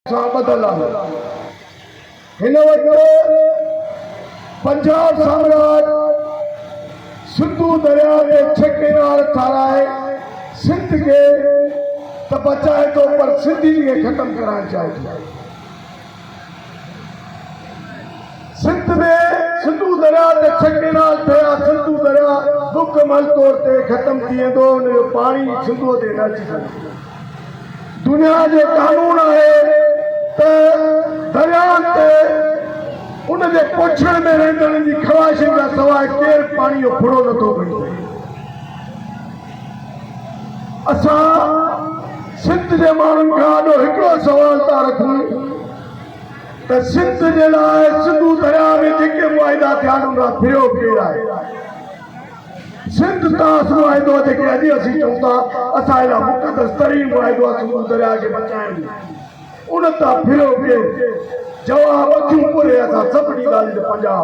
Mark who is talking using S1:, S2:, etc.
S1: बदल हिन वक्त पंजाब साम्राज सिंधु दरिया के छके नाल ठाराए सिंध के तो बचाए तो पर सिंधी के खत्म कराना चाहिए। सिंध में सिंधु दरिया के छके नाल थिया सिंधु दरिया मुकम्मल तौर पे खत्म थी वेंदो उन जो पानी सिंधु ते न अची सघंदो। दुनिया के कानून है दरिया उनके पुछण में रहंदड़ जी ख़वाहिशन का सवाइ केर पानी जो फुड़ो नथो खणी सघे। असां सिंध जे माण्हुनि खां ॾाढो हिकिड़ो सवाल था रखूं त सिंध जे लाइ सिंधु दरिया में जेके मुआइदा थिया आहिनि उनखां फिरियो केरु आहे। सिंध तास मुआइदो जेके अॼु असीं चऊं था असां हेॾा मुक़दस तरीन मुआइदो आहे सिंधु दरिया खे बचाइण उन तां फिरियो केरु। जवाब अखियूं पुरे असां सभिनी ॻाल्हियुनि जो पंजाब